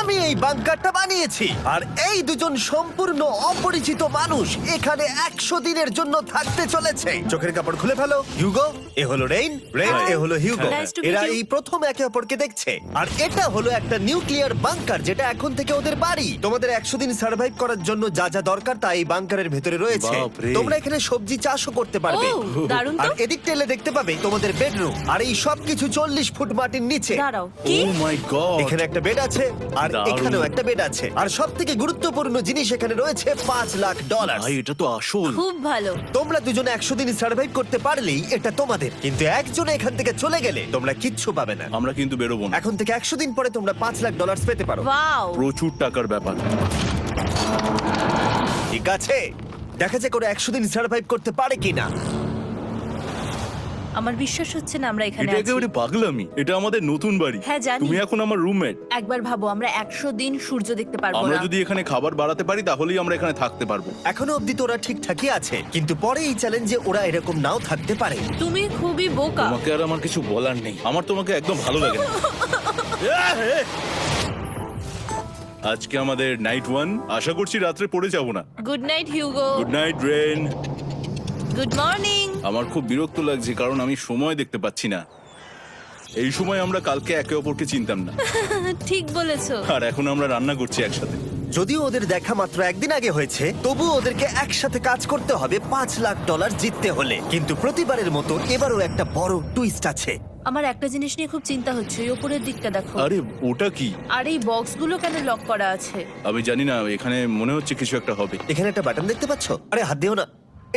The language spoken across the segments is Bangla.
আমি এই বাংকারটা বানিয়েছি আর এই দুজন সম্পূর্ণ অপরিচিত মানুষ এখানে 100 দিনের জন্য থাকতে চলেছে। চোখের কাপড় খুলে ফেলো। হিউগো, এ হলো রেইন, এ হলো হিউগো। Nice to meet এরা you. এই প্রথম একে অপরকে দেখছে। আর এটা হলো একটা নিউক্লিয়ার বাংকার যেটা এখন থেকে ওদের বাড়ি। তোমাদের 100 দিন সার্ভাইভ করার জন্য যা যা দরকার তা এই বাংকারের ভেতরে রয়েছে। বাপরে। তোমরা এখানে সবজি চাষও করতে পারবে। ও, দারুণ আর তো। এদিক টেলে দেখতে পাবে তোমাদের বেডরুম। আর এই সব কিছু 40 ফুট মাটির নিচে। দাঁড়াও, কি? ও মাই গড, এখানে একটা বেড আছে আর দারুণ। এখানেও একটা বেড আছে। আর সবথেকে গুরুত্বপূর্ণ জিনিস এখানে রয়েছে $5,00,000। ভাই এটা তো আসল। খুব ভালো। তোমরা দুজনে 100 দিন সার্ভাইভ করতে পারলেই এটা তোমাদের, কিন্তু একজন এখান থেকে চলে গেলে তোমরা কিচ্ছু পাবে না। আমরা কিন্তু বেরোবো না, এখন থেকে 100 দিন পরে তোমরা $5,00,000 পেতে পারো। ওয়াও। প্রচুর টাকার ব্যাপার। ঠিক আছে, দেখা যাক ওরা 100 দিন সার্ভাইভ করতে পারে কিনা। আমার বিশ্বাস হচ্ছে না আমরা এখানে এটা আছি। একেবারে পাগলামি। এটা আমাদের নতুন বাড়ি। হ্যাঁ, জানি। তুমি এখন আমার রুমমেট। একবার ভাবো, আমরা 100 দিন সূর্য দেখতে পারবো আমরা না। যদি এখানে খাবার বাড়াতে পারি তাহলেই আমরা এখানে থাকতে পারবো। এখনো অব্দি তো ওরা ঠিকঠাকই আছে, কিন্তু পরে এই চ্যালেঞ্জে ওরা এরকম নাও থাকতে পারে। তুমি খুবই বোকা। তোমাকে আর আমার কিছু বলার নেই। আমার তোমাকে একদম ভালো লাগে না। আজকে আমাদের নাইট 1। আশা করছি রাত্রে পড়ে যাব না। Good night Hugo. Good night Ren. Good morning. আমার খুব বিরক্ত লাগছে কারণ আমি সময় দেখতে পাচ্ছি না। এই সময় আমরা কালকে একে অপরকে চিনতাম না, ঠিক বলেছো। আর এখন আমরা রান্না করছি একসাথে। যদিও ওদের দেখা মাত্র একদিন আগে হয়েছে, তবুও ওদেরকে একসাথে কাজ করতে হবে $5,00,000 জিততে হলে। কিন্তু প্রতিবারের মতো এবারও একটা বড় টুইস্ট আছে। আমার একটা জিনিস নিয়ে খুব চিন্তা হচ্ছে, ওই উপরের দিকটা দেখো। আরে ওটা কি? আর এই বক্সগুলো কেন লক করা আছে? আমি জানি না, এখানে মনে হচ্ছে কিছু একটা হবে। এখানে একটা বাটন দেখতে পাচ্ছ? আরে হাত দিও না।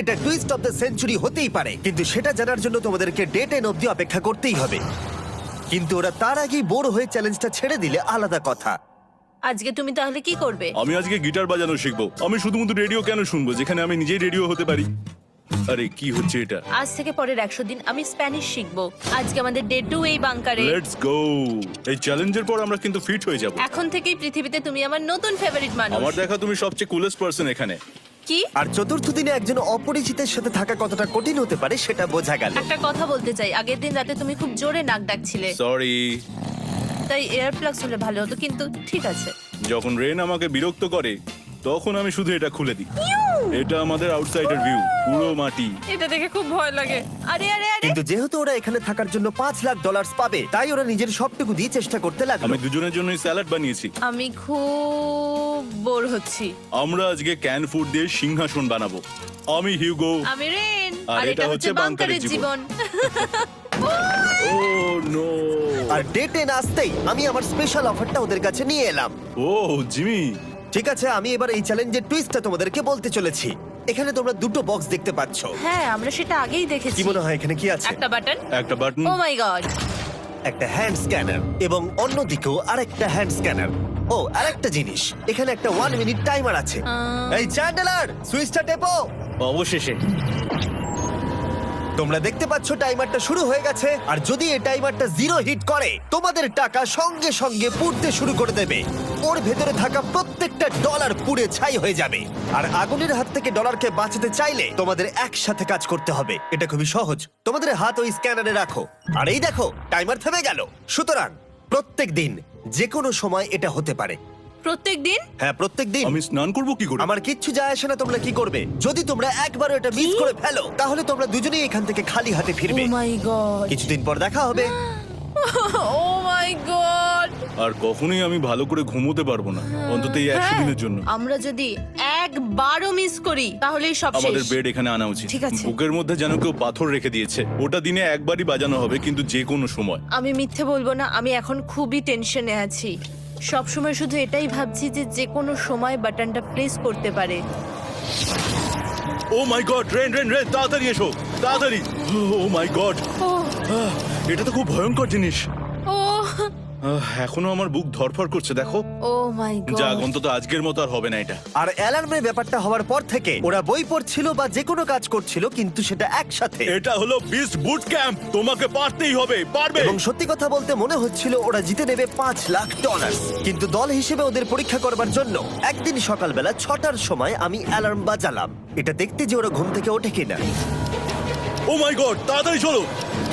এটা টুইস্ট অফ দ্য সেঞ্চুরি হতেই পারে, কিন্তু সেটা জানার জন্য তোমাদেরকে ডে 10 অব্দি অপেক্ষা করতেই হবে। কিন্তু ওরা তার আগেই বোর হয়ে চ্যালেঞ্জটা ছেড়ে দিলে আলাদা কথা। আজকে তুমি তাহলে কি করবে? আমি আজকে গিটার বাজানো শিখবো। আমি শুধুমাত্র রেডিও কেন শুনবো যেখানে আমি নিজেই রেডিও হতে পারি? আরে কি হচ্ছে এটা? আজ থেকে পরের 100 দিন আমি স্প্যানিশ শিখবো। আজকে আমাদের ডে 2 এই বাংকারে। Let's go. এই চ্যালেঞ্জের পর আমরা কিন্তু ফিট হয়ে যাব। এখন থেকেই পৃথিবীতে তুমি আমার নতুন ফেভারিট মানুষ। আমার দেখা তুমি সবচেয়ে কুলেস্ট পারসন এখানে। কি? আর চতুর্থ দিনে একজন অপরিচিতের সাথে থাকা কতটা কঠিন হতে পারে সেটা বোঝা গেল। একটা কথা বলতে চাই, আগের দিন রাতে তুমি খুব জোরে নাক ডাকছিলে, সরি। তাই এয়ার প্লাগস হলে ভালো হতো, কিন্তু ঠিক আছে। যখন রেন আমাকে বিরক্ত করে তখন আমি শুধু এটা খুলে দিই। এটা আমাদের আউটসাইডার ভিউ, পুরো মাটি। এটা দেখে খুব ভয় লাগে। আরে আরে আরে, কিন্তু যেহেতু ওরা এখানে থাকার জন্য $5,00,000 পাবে, তাই ওরা নিজের সবটুকু দিয়ে চেষ্টা করতে লাগলো। আমি দুজনের জন্যই স্যালাড বানিয়েছি। আমি খুব বোর হচ্ছি। আমরা আজকে ক্যান ফুড দিয়ে সিংহাসন বানাবো। আমি হিউগো। আমি রেন, আর আর এটা হচ্ছে বাংকারের জীবন। ও নো। আর ডে 10 আসতেই আমি আমার স্পেশাল অফারটা ওদের কাছে নিয়ে এলাম। ও জিমি। ঠিক আছে, আমি এবার এই চ্যালেঞ্জের টুইস্টটা তোমাদেরকে বলতে চলেছি। এখানে তোমরা দুটো বক্স দেখতে পাচ্ছ। হ্যাঁ, আমরা সেটা আগেই দেখেছি। কি মনে হয় এখানে কি আছে? একটা বাটন। একটা বাটন। O my god. একটা হ্যান্ড স্ক্যানার এবং অন্যদিকেও আরেকটা হ্যান্ড স্ক্যানার। ও, আরেকটা জিনিস, এখানে একটা 1 মিনিট টাইমার আছে। এই চ্যান্ডেলার, সুইচটা টেপো। অবশেষে। তোমরা দেখতে পাচ্ছ টাইমারটা শুরু হয়ে গেছে। আর যদি এই টাইমারটা 0 হিট করে, তোমাদের টাকা সঙ্গে সঙ্গে পুড়তে শুরু করে দেবে। ওর ভেতরে থাকা প্রত্যেকটা ডলার পুড়ে ছাই হয়ে যাবে। আর আগুনের হাত থেকে ডলারকে বাঁচাতে চাইলে তোমাদের একসাথে কাজ করতে হবে। এটা খুবই সহজ। তোমাদের হাত ওই স্ক্যানারে রাখো, আর এই দেখো টাইমার থেমে গেল। সুতরাং প্রত্যেক দিন যে কোনো সময় এটা হতে পারে। প্রত্যেকদিন? হ্যাঁ, প্রত্যেক দিন। আমি স্নান করব কি করে? আমার কিচ্ছু যায় আসে না তোমরা কি করবে। যদি তোমরা একবারও এটা মিস করে ফেলো, তাহলে তোমরা দুজনেই এখান থেকে খালি হাতে ও ফিরবে। মাই গড। কিছুদিন পর দেখা হবে। ও মাই গড। আর কখনোই আমি ভালো করে ঘুমোতে পারবো না, অন্তত এই 100 দিনের জন্য। আমরা যদি একবারও মিস করি তাহলেই সব আমাদের শেষ। বেড এখানে আনা উচিত। ঠিক আছে। বুকের মধ্যে যেন কেউ পাথর রেখে দিয়েছে। ওটা দিনে একবারই বাজানো হবে, কিন্তু যে কোনো সময়। আমি মিথ্যে বলবো না, আমি এখন খুবই টেনশনে আছি। সব সময় শুধু এটাই ভাবছি যে যে কোনো সময় বাটনটা প্রেস করতে পারে। ও my god, rain rain rain, তাড়াতাড়ি এসো, তাড়াতাড়ি। ও মাই গড, ও এটা তো খুব ভয়ঙ্কর জিনিস। ও এখনো আমার বুক ধড়ফড় করছে, দেখো। ও মাই গড। যাক, অন্তত আজকের মতো আর হবে না এটা। আর অ্যালার্মের ব্যাপারটা হওয়ার পর থেকে ওরা বই পড়ছিল বা যে কোনো কাজ করছিল, কিন্তু সেটা একসাথে। এটা হলো বিস্ট বুট ক্যাম্প, তোমাকে পারতেই হবে, পারবে। এবং সত্যি কথা বলতে মনে হচ্ছিল ওরা জিতে নেবে $5,00,000। কিন্তু দল হিসেবে ওদের পরীক্ষা করবার জন্য একদিন সকালবেলা 6টার সময় আমি অ্যালার্ম বাজালাম, এটা দেখতে যে ওরা ঘুম থেকে ওঠে কিনা। ও মাই গড, তাড়াতাড়ি চলো।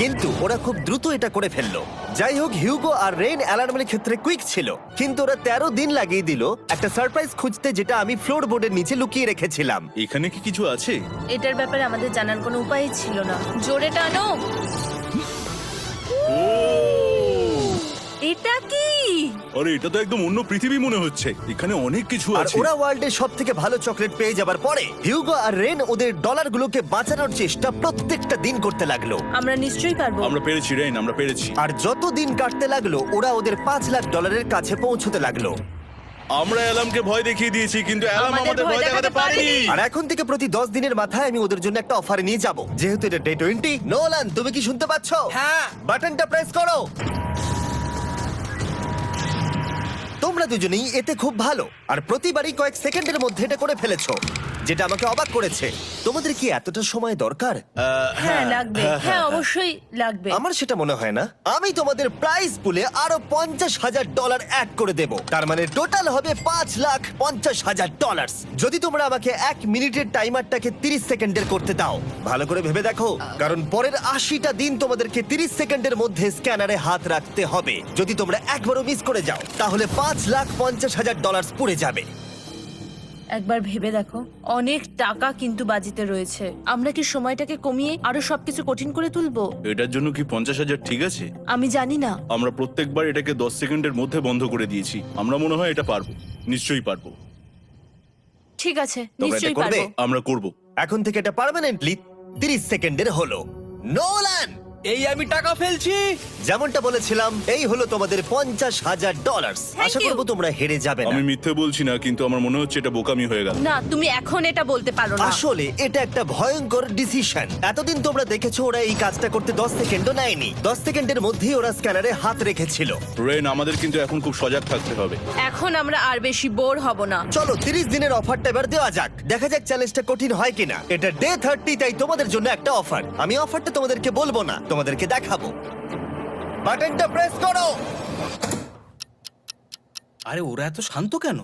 কিন্তু ওরা খুব দ্রুত এটা করে ফেললো। যাই হোক, হিউগো আর রেন অ্যালার্মের ক্ষেত্রে কুইক ছিল, কিন্তু ওরা 13 দিন লাগিয়ে দিল একটা সারপ্রাইজ খুঁজতে, যেটা আমি ফ্লোর বোর্ডের নিচে লুকিয়ে রেখেছিলাম। এখানে কি কিছু আছে? এটার ব্যাপারে আমাদের জানার কোনো উপায়ই ছিল না। জোরে টানো। এটা কি? আরে এটা তো একদম অন্য পৃথিবী মনে হচ্ছে, এখানে অনেক কিছু আর আছে। ওরা ওয়ার্ল্ডের সবথেকে ভালো চকলেট পেয়ে যাবার পরে হিউগো আর রেন ওদের ডলারগুলোকে বাঁচানোর চেষ্টা প্রত্যেকটা দিন করতে লাগলো। আমরা নিশ্চয়ই পারবো। আমরা পেরেছি রেন, আমরা পেরেছি। আর যত দিন কাটতে লাগলো, ওরা ওদের $5,00,000 কাছে পৌঁছতে লাগলো। আমরা অ্যালামকে ভয় দেখিয়ে দিয়েছি, কিন্তু অ্যালাম আমাদের আমাদের ভয় ভয় দেখাতে দেখাতে পারেনি। পারেনি। আর এখন থেকে প্রতি 10 দিনের মাথায় আমি ওদের জন্য একটা অফার নিয়ে যাব, যেহেতু এটা ডে 20। নোলান, তুমি কি শুনতে পাচ্ছ? হ্যাঁ। বাটনটা প্রেস করো। তোমরা দুজনেই এতে খুব ভালো, আর প্রতিবারই কয়েক সেকেন্ডের মধ্যে এটা করে ফেলেছো, যেটা আমাকে অবাক করেছে। তোমাদের কি এতটা সময় দরকার? হ্যাঁ লাগবে, হ্যাঁ অবশ্যই লাগবে। আমার সেটা মনে হয় না। আমি তোমাদের প্রাইস পুলে আরো $50,000 অ্যাড করে দেব, তার মানে টোটাল হবে $5,50,000। যদি তোমরা আমাকে 1 মিনিটের টাইমারটাকে 30 সেকেন্ডের করতে দাও। ভালো করে ভেবে দেখো, কারণ পরের 80টা দিন তোমাদেরকে 30 সেকেন্ডের মধ্যে স্ক্যানারে হাত রাখতে হবে। যদি তোমরা একবারও মিস করে যাও, তাহলে $5,50,000 পুড়ে যাবে। একবার ভেবে দেখো, অনেক টাকা কিন্তু বাজিতে রয়েছে। আমরা কি সময়টাকে কমিয়ে আরো সবকিছু কঠিন করে তুলবো? এটার জন্য কি 50,000 ঠিক আছে? আমি জানি না। আমরা প্রত্যেকবার এটাকে 10 সেকেন্ডের মধ্যে বন্ধ করে দিয়েছি। আমরা মনে হয় এটা পারবো, নিশ্চয়ই পারবো। ঠিক আছে, তোমরা এটা নিশ্চয়ই করবে? পারবো। আমরা করব। এখন থেকে এটা পার্মানেন্টলি 30 সেকেন্ডের হলো। নোলান, এই আমি টাকা ফেলছি। যেমনটা বলেছিলাম, এই হলো তোমাদের $50,000। Thank Asha you. করবো তোমরা হেরে যাবে না। আমি মিথ্যে বলছি না, কিন্তু আমার মনে হচ্ছে এটা বোকামি হয়ে গেল। না, তুমি এখন এটা বলতে পারো না। আসলে এটা একটা ভয়ঙ্কর ডিসিশন। এতদিন তোমরা দেখেছো ওরা এই কাজটা করতে 10 সেকেন্ডও নেয়নি। 10 সেকেন্ডের মধ্যেই ওরা স্ক্যানারে হাত রেখেছিল। রেন, আমাদের কিন্তু এখন খুব সজাগ থাকতে হবে। এখন আমরা আর বেশি বোর হব না। চলো 30 দিনের অফারটা এবার দেওয়া যাক, দেখা যাক চ্যালেঞ্জটা কঠিন হয় কিনা। এটা ডে 30, তাই তোমাদের জন্য একটা অফার। আমি অফারটা তোমাদেরকে বলবো না, তোমাদেরকে দেখাবো। বাটনটা প্রেস করো। আরে ওরা এত শান্ত কেন?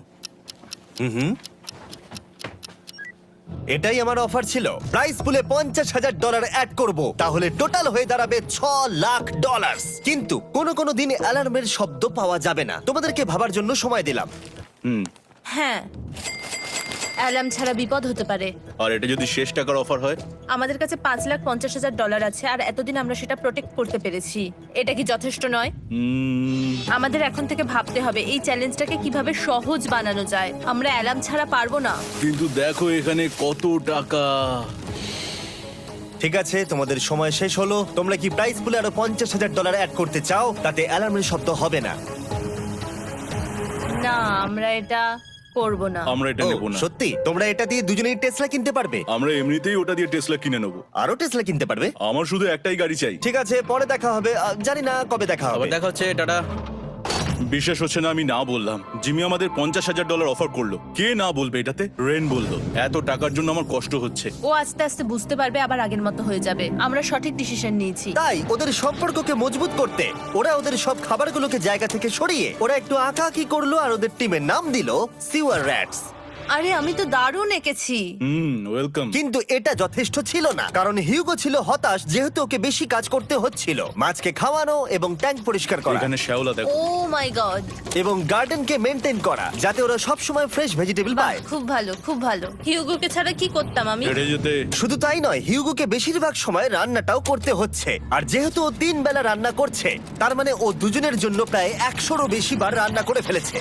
এটাই আমার অফার ছিল। প্রাইস পুলে $50,000 অ্যাড করব, তাহলে টোটাল হয়ে দাঁড়াবে $6,00,000। কিন্তু কোনো দিন অ্যালার্মের শব্দ পাওয়া যাবে না। তোমাদেরকে ভাবার জন্য সময় দিলাম। হ্যাঁ, অ্যালার্ম ছাড়া বিপদ হতে পারে। আর এটা যদি শেষ টাকার অফার হয়? আমাদের কাছে $5,50,000 আছে, আর এতদিন আমরা সেটা প্রোটেক্ট করতে পেরেছি। এটা কি যথেষ্ট নয়? আমাদের এখন থেকে ভাবতে হবে এই চ্যালেঞ্জটাকে কিভাবে সহজ বানানো যায়। আমরা অ্যালার্ম ছাড়া পারবো না। কিন্তু দেখো এখানে কত টাকা। ঠিক আছে, তোমাদের সময় শেষ হলো। তোমরা কি প্রাইস পুলে আরো $50,000 অ্যাড করতে চাও? তাতে অ্যালার্মের শব্দ হবে না। না, আমরা এটা করব না। আমরা এটা ও, নেব না। সত্যি? তোমরা এটা দিয়ে দুজনেই টেসলা কিনতে পারবে? আমরা এমনিতেই ওটা দিয়ে টেসলা কিনে নেব। আরো টেসলা কিনতে পারবে? আমার শুধু একটাই গাড়ি চাই। ঠিক আছে, পরে দেখা হবে। জানি না কবে দেখা হবে। আবার দেখা হচ্ছে, টাটা। বিশ্বাস হচ্ছে না আমি না বললাম। জিমি আমাদের $50,000 অফার করলো। কে না বলবে এটাতে? রেন বললো। এত টাকার জন্য আমার কষ্ট হচ্ছে। ও আস্তে আস্তে বুঝতে পারবে, আবার আগের মতো হয়ে যাবে। আমরা সঠিক ডিসিশন নিয়েছি। তাই ওদের সম্পর্ককে মজবুত করতে ওরা ওদের সব খাবারগুলোকে জায়গা থেকে সরিয়ে ওরা একটু আঁকাআঁকি করলো, আর ওদের টিমের নাম দিল সিওয়ার র্যাটস। আরে আমি তো দারুণ এঁকেছি। ওয়েলকাম। কিন্তু এটা যথেষ্ট ছিল না, কারণ হিউগো ছিল হতাশ, যেহেতু ওকে বেশি কাজ করতে হচ্ছিল। মাছকে খাওয়ানো এবং ট্যাঙ্ক পরিষ্কার করা এখানে শ্যাওলা দেখো। ও মাই গড, এবং গার্ডেনকে মেনটেন করা, যাতে ওরা সব সময় ফ্রেশ ভেজিটেবল পায়। খুব ভালো, খুব ভালো। হিউগোকে ছাড়া কি করতাম আমি? হেঁটে যেতে। শুধু তাই নয়, হিউগোকে বেশিরভাগ সময় রান্নাটাও করতে হচ্ছে। আর যেহেতু ও 3 বেলা রান্না করছে, তার মানে ও দুজনের জন্য প্রায় 100রও বেশি বার রান্না করে ফেলেছে।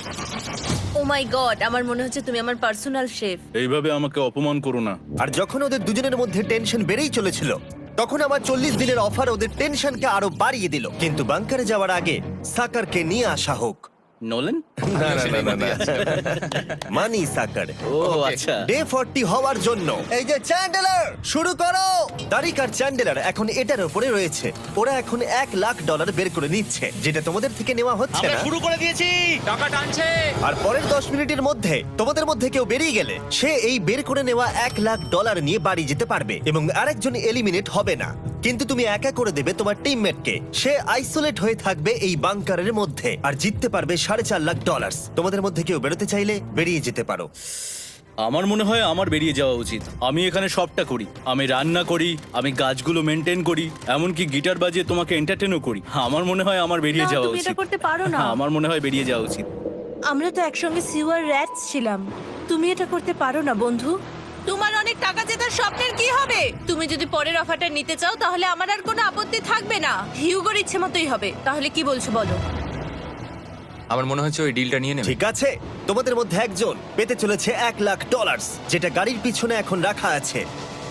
ও মাই গড, আমার মনে হচ্ছে তুমি আমার পার্সোনাল শেফ। এইভাবে আমাকে অপমান করো না। আর যখন ওদের দুজনের মধ্যে টেনশন বেড়েই চলেছিল, তখন আমার 40 দিনের অফার ওদের টেনশনকে আরো বাড়িয়ে দিল। কিন্তু বাংকারে যাওয়ার আগে সাকারকে নিয়ে আসা হোক। নোলেন? মানি সাকার। ও আচ্ছা। ডে 40 হওয়ার জন্য এই যে চ্যান্ডেলার শুরু করো। তারিক আর চ্যান্ডেলার এখন এটার উপরে রয়েছে। ওরা এখন $1,00,000 বের করে নিচ্ছে, যেটা তোমাদের থেকে নেওয়া হচ্ছে আমরা না। শুরু করে দিয়েছি, টাকা টানছে। আর পরের 10 মিনিটের মধ্যে তোমাদের মধ্যে কেউ বেরিয়ে গেলে সে এই বের করে নেওয়া $1,00,000 নিয়ে বাড়ি যেতে পারবে, এবং আরেকজন এলিমিনেট হবে না। কিন্তু তুমি একা করে দেবে তোমার টিমমেটকে। সে আইসোলেট হয়ে থাকবে এই বাংকারের মধ্যে, আর জিততে পারবে $4.5 লাখ। তোমাদের মধ্যে কেউ বেরোতে চাইলে বেরিয়ে যেতে পারো। আমার মনে হয় আমার বেরিয়ে যাওয়া উচিত। আমি এখানে সবটা করি, আমি রান্না করি, আমি গাছগুলো মেনটেন করি, এমনকি গিটার বাজিয়ে তোমাকে এন্টারটেনও করি। আমার মনে হয় আমার বেরিয়ে না, যাওয়া তুমি এটা উচিত। করতে পারো না। আমার মনে হয় বেরিয়ে যাওয়া উচিত। আমরা তো একসঙ্গে সিওয়ার র্যাটস ছিলাম। তুমি এটা করতে পারো না বন্ধু। তোমার অনেক টাকা জেতার স্বপ্নের কি হবে? তুমি যদি পরের অফারটা নিতে চাও তাহলে আমার আর কোনো আপত্তি থাকবে না। হিউগোর ইচ্ছে মতোই হবে। তাহলে কি বলছো বলো? আমার মনে হচ্ছে ওই ডিলটা নিয়ে নেবে। ঠিক আছে, তোমাদের মধ্যে একজন পেতে চলেছে $1,00,000, যেটা গাড়ির পিছনে এখন রাখা আছে।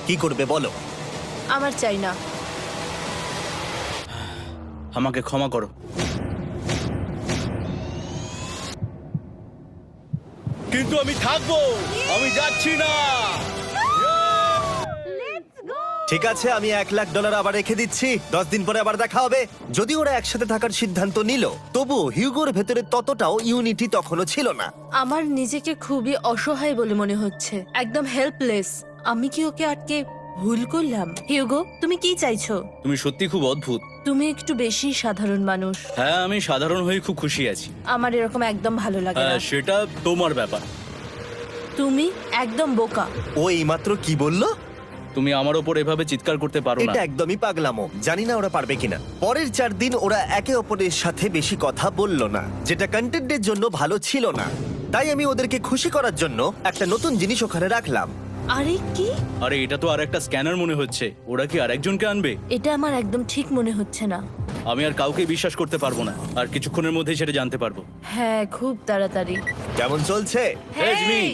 কি করবে বলো? আমার চাই না। আমাকে ক্ষমা করো। কিন্তু আমি থাকবো, আমি যাচ্ছি না। ঠিক আছে, আমি $1,00,000 আবার রেখে দিচ্ছি। 10 দিন পরে আবার দেখা হবে। যদি ওরা একসাথে থাকার সিদ্ধান্ত নিল, তবুও হিউগোর ভেতরে ততটাও ইউনিটি তখনও ছিল না। আমার নিজেকে খুবই অসহায় বলে মনে হচ্ছে, একদম হেল্পলেস। আমি কি ওকে আটকে ভুল করলাম? হিউগো, তুমি কি চাইছো? তুমি সত্যি খুব অদ্ভুত। তুমি একটু বেশি সাধারণ মানুষ। হ্যাঁ, আমি সাধারণ হয়ে খুব খুশি আছি। আমার এরকম একদম ভালো লাগে না। হ্যাঁ, সেটা তোমার ব্যাপার। তুমি একদম বোকা। ও এইমাত্র কি বলল? তুমি আমার ওপর এভাবে চিৎকার করতে পারো না। এটা একদমই পাগলামো। জানি না ওরা পারবে কিনা। পরের 4 দিন ওরা একে অপরের সাথে বেশি কথা বলল না, যেটা কন্টেন্টের জন্য ভালো ছিল না। তাই আমি ওদেরকে খুশি করার জন্য একটা নতুন জিনিস ওখানে রাখলাম। আরে কি? আরে এটা তো আর একটা স্ক্যানার মনে হচ্ছে। ওরা কি আরেকজনকে আনবে? এটা আমার একদম ঠিক মনে হচ্ছে না। আমি আর কাউকে বিশ্বাস করতে পারবো না। আর কিছুক্ষণের মধ্যেই সেটা জানতে পারবো। হ্যাঁ, খুব তাড়াতাড়ি। কেমন চলছে? Hey, Jimmy!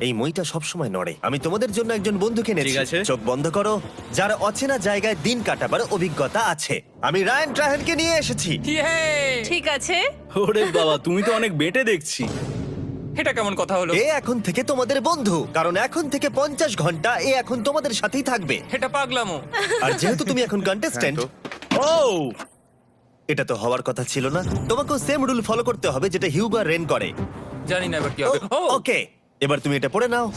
এই মইটা সবসময় নড়ে। আমি তোমাদের জন্য একজন বন্ধুকে এনেছি। ঠিক আছে। চোখ বন্ধ করো। যার অচেনা জায়গায় দিন কাটাবার অভিজ্ঞতা আছে। আমি রায়ান ট্রাহেনকে নিয়ে এসেছি। ইয়ে! ঠিক আছে। ওরে বাবা, তুমি তো অনেক বেটে দেখছি। এটা কেমন কথা হলো? এ এখন থেকে তোমাদের বন্ধু, কারণ এখন থেকে 50 ঘন্টা এ এখন তোমাদের সাথেই থাকবে। এটা পাগলামো। আর যেহেতু তুমি এখন কন্টেস্ট্যান্ট, ও এটা তো হওয়ার কথা ছিল না। তোমাকেও সেম রুল ফলো করতে হবে যেটা হিউগো আর রেন করে। জানি না এবার কি হবে। ও ওকে, এবার তুমি এটা পড়ে নাও।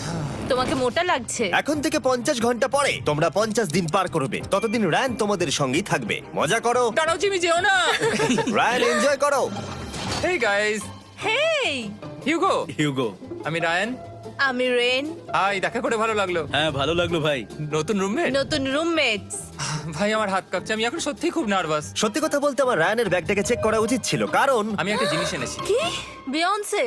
তোমাকে মোটা লাগছে। এখন থেকে 50 ঘন্টা পরে তোমরা 50 দিন পার করবে। ততদিন রায়ান তোমাদের সঙ্গেই থাকবে। মজা করো, দাঁড়াও জিমি, যেও না। রায়ান এনজয় করো। হেই গাইস, হেই, হিউগো। হিউগো। আমি রায়ান। আমি রেন। হাই, দেখা করে ভালো লাগলো। হ্যাঁ, ভালো লাগলো ভাই। নতুন রুমমেট। নতুন রুমমেটস। ভাই আমার হাত কাঁপছে, আমি এখন সত্যিই খুব নার্ভাস। সত্যি কথা বলতে আমার রায়ানের ব্যাগটাকে চেক করা উচিত ছিল, কারণ আমি একটা জিনিস এনেছি। কি? বিয়ন্সে?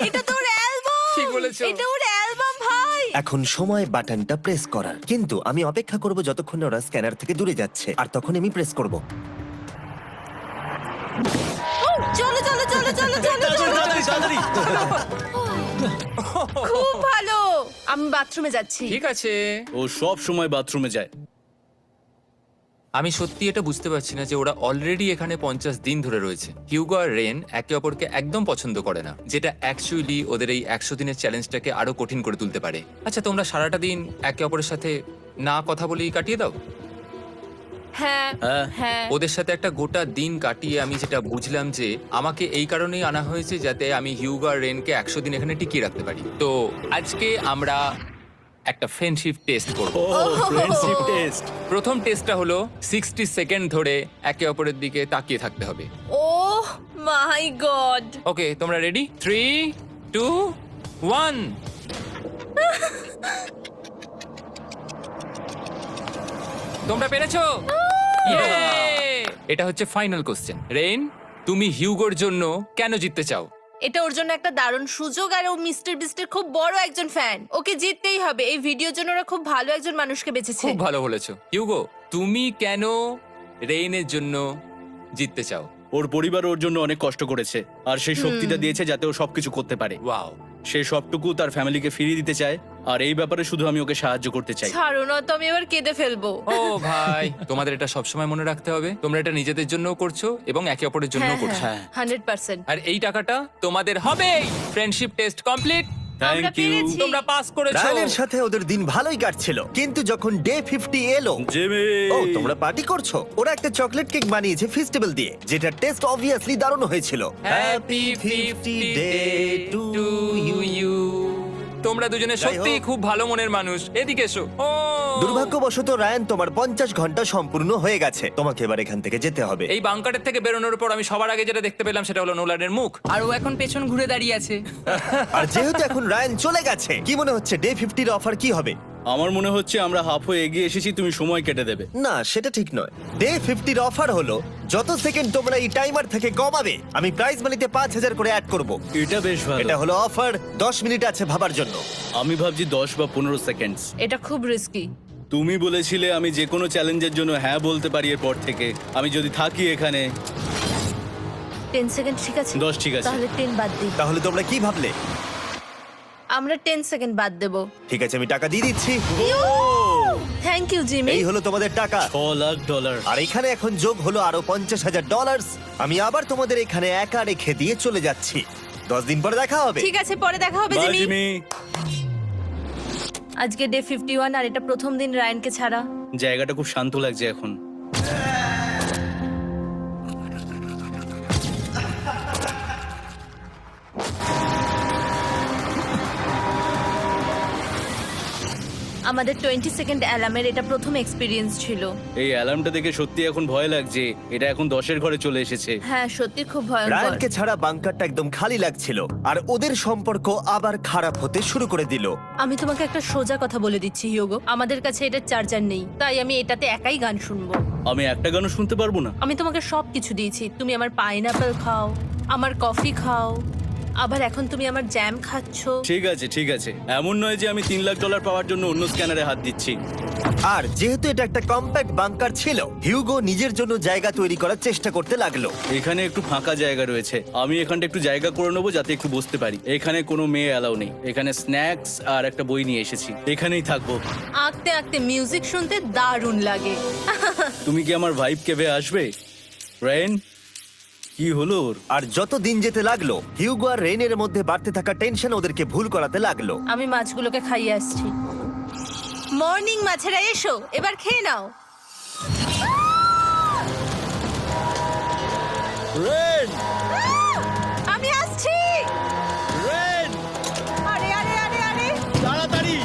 এটা তো ওর অ্যালবাম। ঠিক বলেছো। এটা ওর অ্যালবাম ভাই। এখন সময় বাটনটা প্রেস করার। কিন্তু আমি অপেক্ষা করব যতক্ষণ না ওরা স্ক্যানার থেকে দূরে যাচ্ছে, আর তখন আমি প্রেস করব। চলো চলো চলো চলো চলো চলো। তাড়াতাড়ি। খুব ভালো। আমি বাথরুমে যাচ্ছি। ঠিক আছে। ও সব সময় বাথরুমে যায়। আমি সত্যি এটা বুঝতে পারছি না যে ওরা অলরেডি এখানে 50 দিন ধরে রয়েছে। হিউগো আর রেন একে অপরকে একদম পছন্দ করে না, যেটা অ্যাকচুয়ালি ওদের এই 100 দিনের চ্যালেঞ্জটাকে আরো কঠিন করে তুলতে পারে। আচ্ছা, তোমরা সারাটা দিন একে অপরের সাথে না কথা বলেই কাটিয়ে দাও? হ্যাঁ হ্যাঁ। হ্যাঁ। ওদের সাথে একটা গোটা দিন কাটিয়ে আমি যেটা বুঝলাম যে আমাকে এই কারণেই আনা হয়েছে যাতে আমি হিউগো আর রেনকে 100 দিন এখানে টিকিয়ে রাখতে পারি। তো আজকে আমরা একটা ফ্রেন্ডশিপ টেস্ট করব। ও ফ্রেন্ডশিপ টেস্ট। প্রথম টেস্টটা হলো 60 সেকেন্ড ধরে একে অপরের দিকে তাকিয়ে থাকতে হবে। ওহ মাই গড। ওকে, তোমরা রেডি? 3, 2, 1। তোমরা পেরেছো? Yay! এটা হচ্ছে ফাইনাল কোশ্চেন। রেইন, তুমি হিউগোর জন্য কেন জিততে চাও? এটা ওর জন্য একটা দারুণ সুযোগ, আর ও মিস্টার বিস্টের খুব বড় একজন ফ্যান। ওকে জিততেই হবে। এই ভিডিওর জন্য ওরা খুব ভালো একজন মানুষকে বেছেছে। খুব ভালো বলেছো। হিউগো, তুমি কেন রেইনের জন্য জিততে চাও? ওর পরিবার ওর জন্য অনেক কষ্ট করেছে, আর সেই শক্তিটা দিয়েছে যাতে ও সবকিছু করতে পারে। ওয়াও। সে সবটুকু তার ফ্যামিলিকে ফিরিয়ে দিতে চায়, আর এই ব্যাপারে শুধু আমি ওকে সাহায্য করতে চাই। ছাড়ো না তো, আমি এবার কেঁদে ফেলবো। ও ভাই, তোমাদের এটা সবসময় মনে রাখতে হবে। তোমরা এটা নিজেদের জন্যও করছো এবং একে অপরের জন্যও করছো। হ্যাঁ। 100%। আর এই টাকাটা তোমাদের হবে। Friendship test complete. আমরা থ্যাংক ইউ পেরেছি। তোমরা পাস করেছো। রায়ানের সাথে ওদের দিন ভালোই কাটছিল, কিন্তু যখন ডে 50 এলো, জিমি। ও তোমরা পার্টি করছো। ওরা একটা চকলেট কেক বানিয়েছে ফেস্টিভ্যাল দিয়ে, যেটা টেস্ট অবভিয়াসলি দারুণ হয়েছিল। Happy 50 day to you. তোমরা দুজনে যাই সত্যিই হোক। খুব ভালো মনের মানুষ, এদিকে এসো। ও দুর্ভাগ্যবশত রায়ান, তোমার 50 ঘন্টা সম্পূর্ণ হয়ে গেছে। তোমাকে এবার এখান থেকে যেতে হবে। এই বাংকারের থেকে বেরোনোর পর আমি সবার আগে যেটা দেখতে পেলাম সেটা হলো নোলানের মুখ। আর ও এখন পেছন ঘুরে দাঁড়িয়ে আছে। আর যেহেতু এখন রায়ান চলে গেছে, কি মনে হচ্ছে ডে 50 এর অফার কি হবে? আমার মনে হচ্ছে আমরা হাফ হয়ে এগিয়ে এসেছি, তুমি সময় কেটে দেবে। না, সেটা ঠিক নয়। ডে 50 এর অফার হলো যত সেকেন্ড তোমরা এই টাইমার থেকে কমাবে, আমি প্রাইজ মানিতে 5000 করে অ্যাড করব। এটা বেশ ভালো। এটা হলো অফার। 10 মিনিট আছে ভাবার জন্য। আমি ভাবছি 10 বা 15 সেকেন্ডস। এটা খুব রিস্কি। তুমি বলেছিলে আমি যে কোনো চ্যালেঞ্জের জন্য হ্যাঁ বলতে পারি এরপর থেকে। আমি যদি থাকি এখানে 10 সেকেন্ড ঠিক আছে? 10 ঠিক আছে। তাহলে 10 বাদ দিই। তাহলে তোমরা কি ভাবলে? আমরা 10 সেকেন্ড বাদ দেব। ঠিক আছে, আমি টাকা দিয়ে দিচ্ছি। Thank you Jimmy. এই হলো তোমাদের টাকা। $6,00,000। আর এখানে এখন যোগ হলো আরো $50,000। আমি আবার তোমাদের এখানে একা রেখে দিয়ে চলে যাচ্ছি। 10 দিন পরে দেখা হবে। ঠিক আছে, পরে দেখা হবে বাই জিমি। জিমি। আজকে ডে 51 আর এটা প্রথম দিন রায়ানকে ছাড়া। জায়গাটা খুব শান্ত লাগছে এখন। আমাদের 20 সেকেন্ড অ্যালার্মের এটা প্রথম এক্সপিরিয়েন্স ছিল। এই অ্যালার্মটা দেখে সত্যি এখন ভয় লাগছে। এটা এখন 10-এর ঘরে চলে এসেছে। হ্যাঁ, সত্যি খুব ভয়ঙ্কর। রায়ানকে ছাড়া বাংকারটা একদম খালি লাগছিল, আর ওদের সম্পর্ক আবার খারাপ হতে শুরু করে দিল। আমি তোমাকে একটা সোজা কথা বলে দিচ্ছি হিয়োগো, আমাদের কাছে এটার চার্জার নেই, তাই আমি এটাতে একাই গান শুনবো। আমি একটা গানও শুনতে পারবো না। আমি তোমাকে সব কিছু দিয়েছি, তুমি আমার পাইনাপেল খাও, আমার কফি খাও, আবার এখন তুমি আমার জ্যাম খাচ্ছো। ঠিক আছে ঠিক আছে, এমন নয় যে আমি $3,00,000 পাওয়ার জন্য অন্য স্ক্যানারে হাত দিচ্ছি। আর যেহেতু এটা একটা কম্প্যাক্ট বাংকার ছিল, হিউগো নিজের জন্য জায়গা তৈরি করার চেষ্টা করতে লাগলো। এখানে একটু ফাঁকা জায়গা রয়েছে, আমি এখানটা একটু জায়গা করে নেবো যাতে একটু বসতে পারি। এখানে কোনো মেয়ে অ্যালাউ নেই। এখানে স্ন্যাক্স আর একটা বই নিয়ে এসেছি, এখানেই থাকবো। আঁকতে আঁকতে মিউজিক শুনতে দারুণ লাগে। তুমি কি আমার ভাইব কেবে আসবে? রেন, কি হলো ওর? আর যত দিন যেতে লাগলো, হিউগো আর রেনের মধ্যে বাড়তে থাকা টেনশন ওদেরকে ভুল করাতে লাগলো। আমি মাছগুলোকে খাইয়ে আসছি। মর্নিং মাছেরা, এসো এবার খেয়ে নাও। রেন, আমি আসছি। রেন, আরে আরে আরে আরে, তাড়াতাড়ি!